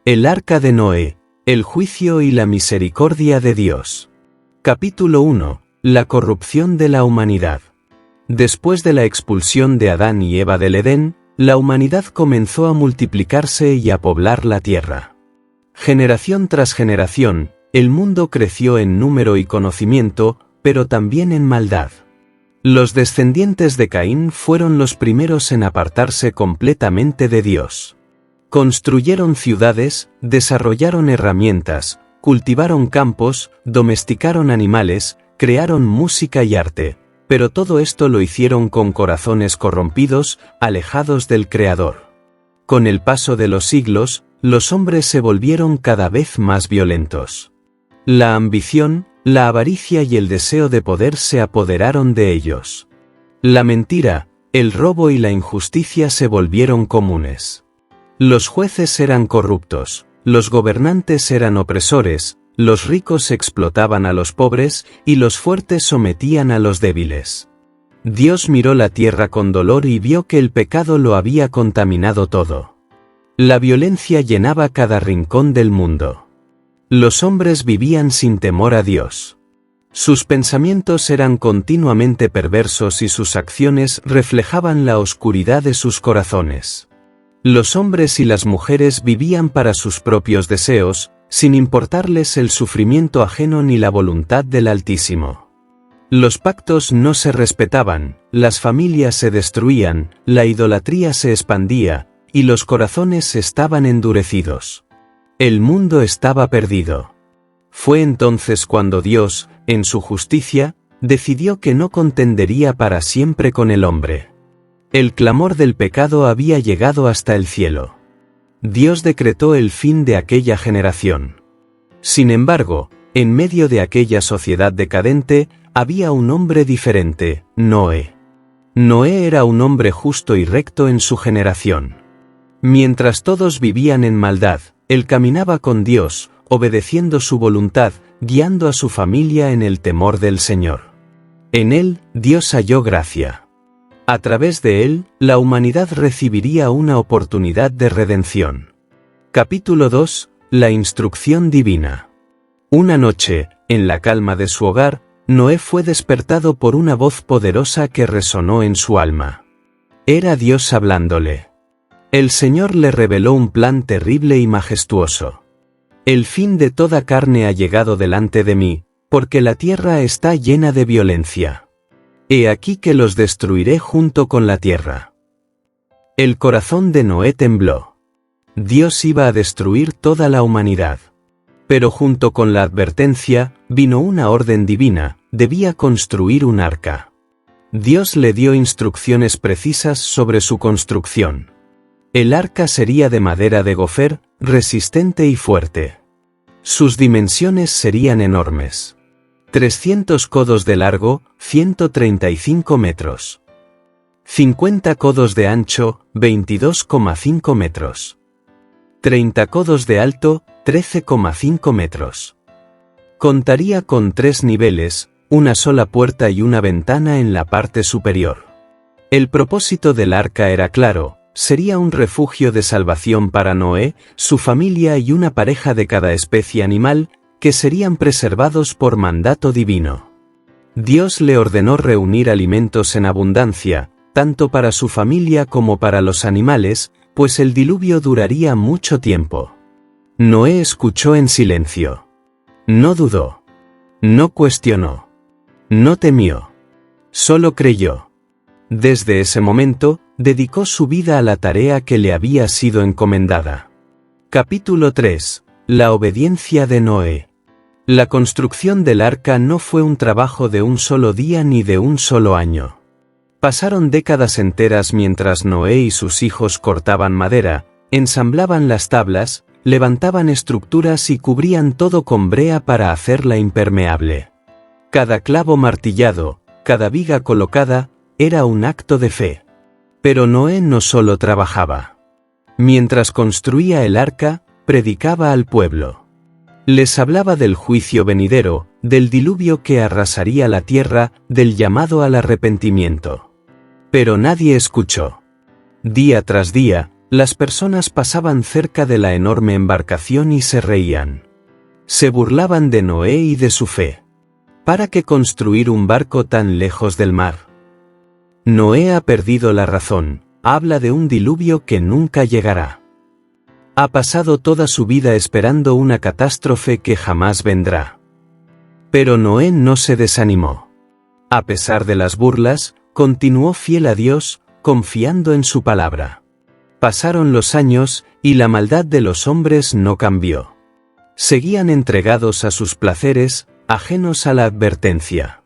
El arca de Noé, el juicio y la misericordia de Dios. Capítulo 1. La corrupción de la humanidad. Después de la expulsión de Adán y Eva del Edén, la humanidad comenzó a multiplicarse y a poblar la tierra. Generación tras generación, el mundo creció en número y conocimiento, pero también en maldad. Los descendientes de Caín fueron los primeros en apartarse completamente de Dios. Construyeron ciudades, desarrollaron herramientas, cultivaron campos, domesticaron animales, crearon música y arte, pero todo esto lo hicieron con corazones corrompidos, alejados del Creador. Con el paso de los siglos, los hombres se volvieron cada vez más violentos. La ambición, la avaricia y el deseo de poder se apoderaron de ellos. La mentira, el robo y la injusticia se volvieron comunes. Los jueces eran corruptos, los gobernantes eran opresores, los ricos explotaban a los pobres y los fuertes sometían a los débiles. Dios miró la tierra con dolor y vio que el pecado lo había contaminado todo. La violencia llenaba cada rincón del mundo. Los hombres vivían sin temor a Dios. Sus pensamientos eran continuamente perversos y sus acciones reflejaban la oscuridad de sus corazones. Los hombres y las mujeres vivían para sus propios deseos, sin importarles el sufrimiento ajeno ni la voluntad del Altísimo. Los pactos no se respetaban, las familias se destruían, la idolatría se expandía, y los corazones estaban endurecidos. El mundo estaba perdido. Fue entonces cuando Dios, en su justicia, decidió que no contendería para siempre con el hombre. El clamor del pecado había llegado hasta el cielo. Dios decretó el fin de aquella generación. Sin embargo, en medio de aquella sociedad decadente, había un hombre diferente, Noé. Noé era un hombre justo y recto en su generación. Mientras todos vivían en maldad, él caminaba con Dios, obedeciendo su voluntad, guiando a su familia en el temor del Señor. En él, Dios halló gracia. A través de él, la humanidad recibiría una oportunidad de redención. Capítulo 2. La instrucción divina. Una noche, en la calma de su hogar, Noé fue despertado por una voz poderosa que resonó en su alma. Era Dios hablándole. El Señor le reveló un plan terrible y majestuoso. El fin de toda carne ha llegado delante de mí, porque la tierra está llena de violencia. He aquí que los destruiré junto con la tierra. El corazón de Noé tembló. Dios iba a destruir toda la humanidad. Pero junto con la advertencia, vino una orden divina, debía construir un arca. Dios le dio instrucciones precisas sobre su construcción. El arca sería de madera de gofer, resistente y fuerte. Sus dimensiones serían enormes. 300 codos de largo, 135 metros. 50 codos de ancho, 22,5 metros. 30 codos de alto, 13,5 metros. Contaría con 3 niveles, una sola puerta y una ventana en la parte superior. El propósito del arca era claro, sería un refugio de salvación para Noé, su familia y una pareja de cada especie animal, que serían preservados por mandato divino. Dios le ordenó reunir alimentos en abundancia, tanto para su familia como para los animales, pues el diluvio duraría mucho tiempo. Noé escuchó en silencio. No dudó. No cuestionó. No temió. Solo creyó. Desde ese momento, dedicó su vida a la tarea que le había sido encomendada. Capítulo 3. La obediencia de Noé. La construcción del arca no fue un trabajo de un solo día ni de un solo año. Pasaron décadas enteras mientras Noé y sus hijos cortaban madera, ensamblaban las tablas, levantaban estructuras y cubrían todo con brea para hacerla impermeable. Cada clavo martillado, cada viga colocada, era un acto de fe. Pero Noé no solo trabajaba. Mientras construía el arca, predicaba al pueblo. Les hablaba del juicio venidero, del diluvio que arrasaría la tierra, del llamado al arrepentimiento. Pero nadie escuchó. Día tras día, Las personas pasaban cerca de la enorme embarcación y se reían. Se burlaban de Noé y de su fe. ¿Para qué construir un barco tan lejos del mar? Noé ha perdido la razón, habla de un diluvio que nunca llegará. Ha pasado toda su vida esperando una catástrofe que jamás vendrá. Pero Noé no se desanimó. A pesar de las burlas, continuó fiel a Dios, confiando en su palabra. Pasaron los años, y la maldad de los hombres no cambió. Seguían entregados a sus placeres, ajenos a la advertencia.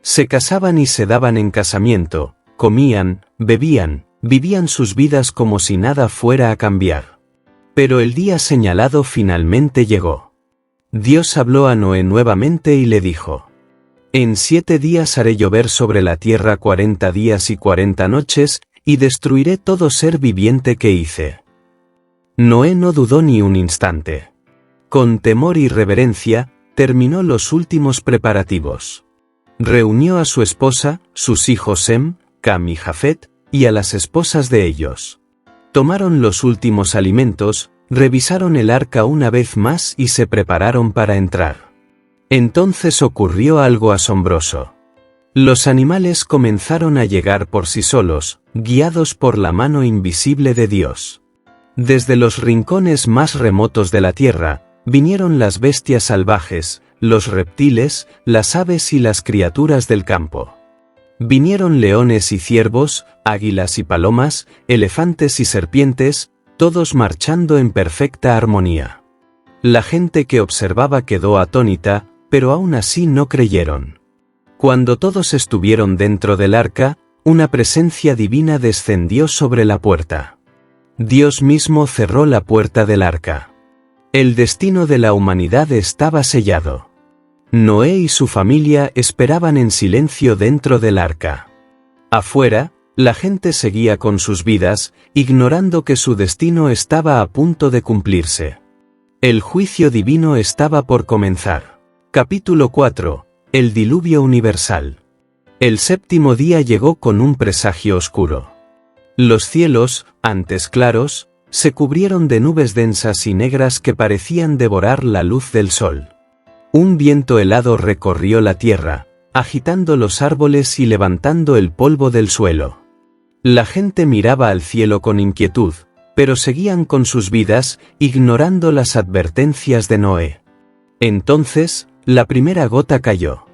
Se casaban y se daban en casamiento, comían, bebían, vivían sus vidas como si nada fuera a cambiar. Pero el día señalado finalmente llegó. Dios habló a Noé nuevamente y le dijo: En 7 días haré llover sobre la tierra 40 días y 40 noches, y destruiré todo ser viviente que hice. Noé no dudó ni un instante. Con temor y reverencia, terminó los últimos preparativos. Reunió a su esposa, sus hijos Sem, Cam y Jafet, y a las esposas de ellos. Tomaron los últimos alimentos, revisaron el arca una vez más y se prepararon para entrar. Entonces ocurrió algo asombroso. Los animales comenzaron a llegar por sí solos, guiados por la mano invisible de Dios. Desde los rincones más remotos de la tierra, vinieron las bestias salvajes, los reptiles, las aves y las criaturas del campo. Vinieron leones y ciervos, águilas y palomas, elefantes y serpientes, todos marchando en perfecta armonía. La gente que observaba quedó atónita, pero aún así no creyeron. Cuando todos estuvieron dentro del arca, una presencia divina descendió sobre la puerta. Dios mismo cerró la puerta del arca. El destino de la humanidad estaba sellado. Noé y su familia esperaban en silencio dentro del arca. Afuera, la gente seguía con sus vidas, ignorando que su destino estaba a punto de cumplirse. El juicio divino estaba por comenzar. Capítulo 4. El diluvio universal. El 7º día llegó con un presagio oscuro. Los cielos, antes claros, se cubrieron de nubes densas y negras que parecían devorar la luz del sol. Un viento helado recorrió la tierra, agitando los árboles y levantando el polvo del suelo. La gente miraba al cielo con inquietud, pero seguían con sus vidas, ignorando las advertencias de Noé. Entonces, la primera gota cayó.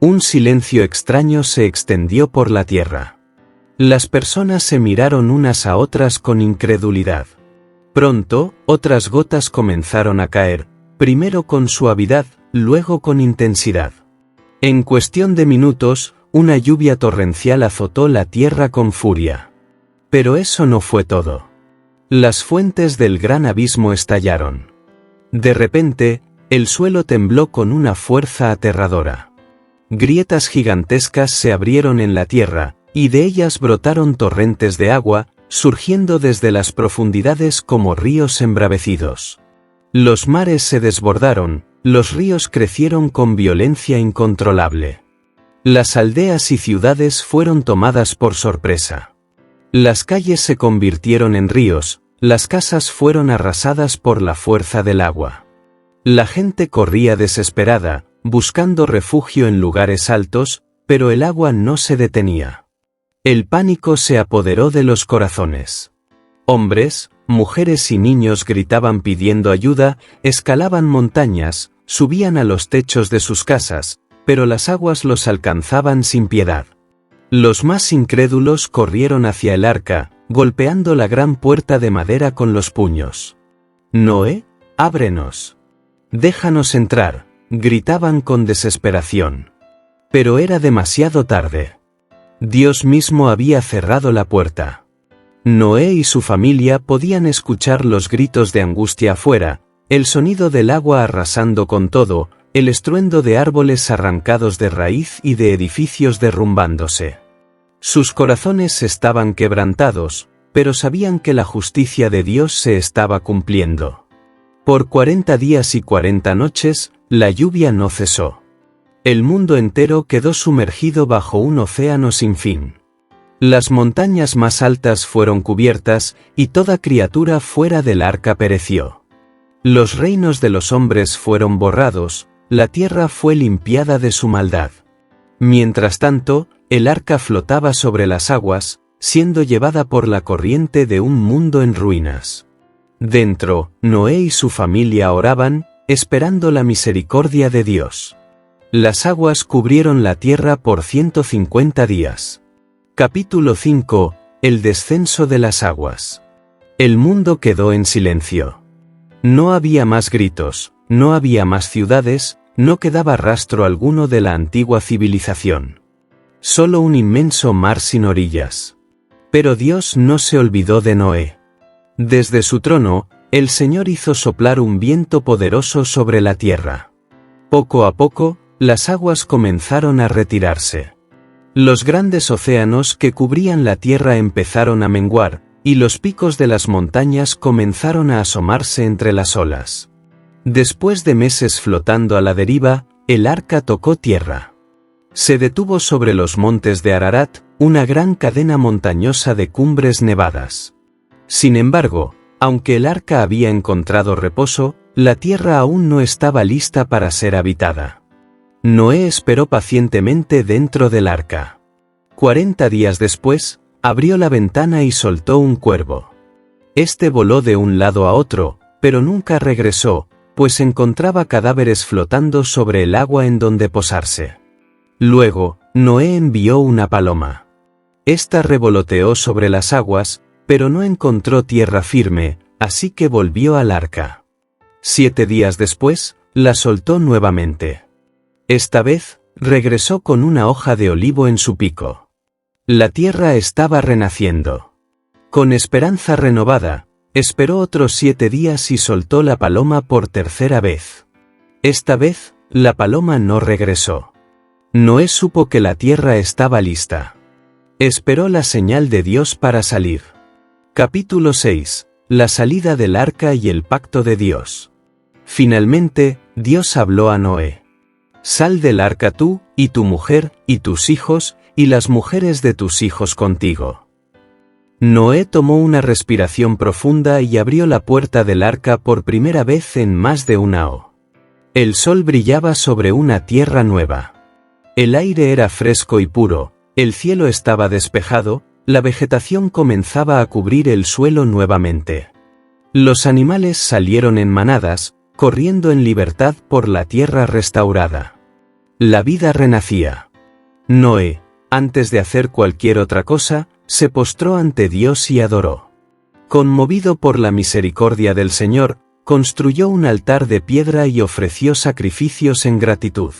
Un silencio extraño se extendió por la tierra. Las personas se miraron unas a otras con incredulidad. Pronto, otras gotas comenzaron a caer, primero con suavidad, luego con intensidad. En cuestión de minutos, una lluvia torrencial azotó la tierra con furia. Pero eso no fue todo. Las fuentes del gran abismo estallaron. De repente, el suelo tembló con una fuerza aterradora. Grietas gigantescas se abrieron en la tierra, y de ellas brotaron torrentes de agua, surgiendo desde las profundidades como ríos embravecidos. Los mares se desbordaron, los ríos crecieron con violencia incontrolable. Las aldeas y ciudades fueron tomadas por sorpresa. Las calles se convirtieron en ríos, las casas fueron arrasadas por la fuerza del agua. La gente corría desesperada, buscando refugio en lugares altos, pero el agua no se detenía. El pánico se apoderó de los corazones. Hombres, mujeres y niños gritaban pidiendo ayuda, escalaban montañas, subían a los techos de sus casas, pero las aguas los alcanzaban sin piedad. Los más incrédulos corrieron hacia el arca, golpeando la gran puerta de madera con los puños. «Noé, ábrenos. Déjanos entrar», gritaban con desesperación. Pero era demasiado tarde. Dios mismo había cerrado la puerta. Noé y su familia podían escuchar los gritos de angustia afuera, el sonido del agua arrasando con todo, el estruendo de árboles arrancados de raíz y de edificios derrumbándose. Sus corazones estaban quebrantados, pero sabían que la justicia de Dios se estaba cumpliendo. Por 40 días y 40 noches, la lluvia no cesó. El mundo entero quedó sumergido bajo un océano sin fin. Las montañas más altas fueron cubiertas, y toda criatura fuera del arca pereció. Los reinos de los hombres fueron borrados, la tierra fue limpiada de su maldad. Mientras tanto, el arca flotaba sobre las aguas, siendo llevada por la corriente de un mundo en ruinas. Dentro, Noé y su familia oraban, esperando la misericordia de Dios. Las aguas cubrieron la tierra por 150 días. Capítulo 5. El descenso de las aguas. El mundo quedó en silencio. No había más gritos, no había más ciudades, no quedaba rastro alguno de la antigua civilización. Solo un inmenso mar sin orillas. Pero Dios no se olvidó de Noé. Desde su trono, el Señor hizo soplar un viento poderoso sobre la tierra. Poco a poco, las aguas comenzaron a retirarse. Los grandes océanos que cubrían la tierra empezaron a menguar, y los picos de las montañas comenzaron a asomarse entre las olas. Después de meses flotando a la deriva, el arca tocó tierra. Se detuvo sobre los montes de Ararat, una gran cadena montañosa de cumbres nevadas. Sin embargo, aunque el arca había encontrado reposo, la tierra aún no estaba lista para ser habitada. Noé esperó pacientemente dentro del arca. 40 días después, abrió la ventana y soltó un cuervo. Este voló de un lado a otro, pero nunca regresó, pues encontraba cadáveres flotando sobre el agua en donde posarse. Luego, Noé envió una paloma. Esta revoloteó sobre las aguas, pero no encontró tierra firme, así que volvió al arca. 7 días después, la soltó nuevamente. Esta vez, regresó con una hoja de olivo en su pico. La tierra estaba renaciendo. Con esperanza renovada, esperó otros 7 días y soltó la paloma por tercera vez. Esta vez, la paloma no regresó. Noé supo que la tierra estaba lista. Esperó la señal de Dios para salir. Capítulo 6. La salida del arca y el pacto de Dios. Finalmente, Dios habló a Noé. Sal del arca tú, y tu mujer, y tus hijos, y las mujeres de tus hijos contigo. Noé tomó una respiración profunda y abrió la puerta del arca por primera vez en más de una hora. El sol brillaba sobre una tierra nueva. El aire era fresco y puro, el cielo estaba despejado, la vegetación comenzaba a cubrir el suelo nuevamente. Los animales salieron en manadas, corriendo en libertad por la tierra restaurada. La vida renacía. Noé, antes de hacer cualquier otra cosa, se postró ante Dios y adoró. Conmovido por la misericordia del Señor, construyó un altar de piedra y ofreció sacrificios en gratitud.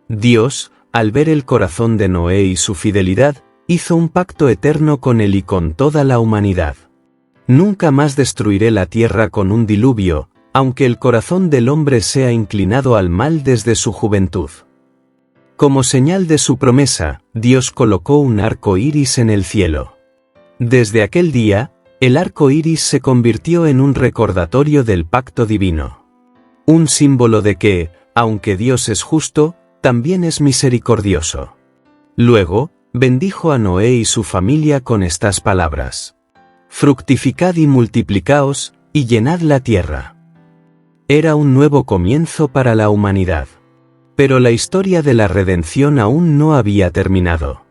Dios, al ver el corazón de Noé y su fidelidad, hizo un pacto eterno con él y con toda la humanidad. Nunca más destruiré la tierra con un diluvio, aunque el corazón del hombre sea inclinado al mal desde su juventud. Como señal de su promesa, Dios colocó un arco iris en el cielo. Desde aquel día, el arco iris se convirtió en un recordatorio del pacto divino. Un símbolo de que, aunque Dios es justo, también es misericordioso. Luego, bendijo a Noé y su familia con estas palabras: fructificad y multiplicaos, y llenad la tierra. Era un nuevo comienzo para la humanidad. Pero la historia de la redención aún no había terminado.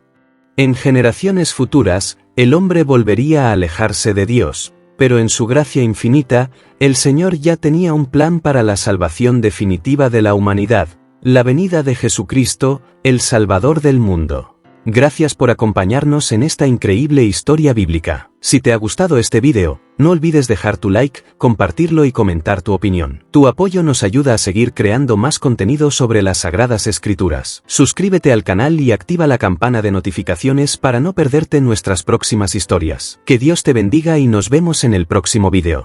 En generaciones futuras, el hombre volvería a alejarse de Dios, pero en su gracia infinita, el Señor ya tenía un plan para la salvación definitiva de la humanidad, la venida de Jesucristo, el Salvador del mundo. Gracias por acompañarnos en esta increíble historia bíblica. Si te ha gustado este vídeo, no olvides dejar tu like, compartirlo y comentar tu opinión. Tu apoyo nos ayuda a seguir creando más contenido sobre las Sagradas Escrituras. Suscríbete al canal y activa la campana de notificaciones para no perderte nuestras próximas historias. Que Dios te bendiga y nos vemos en el próximo vídeo.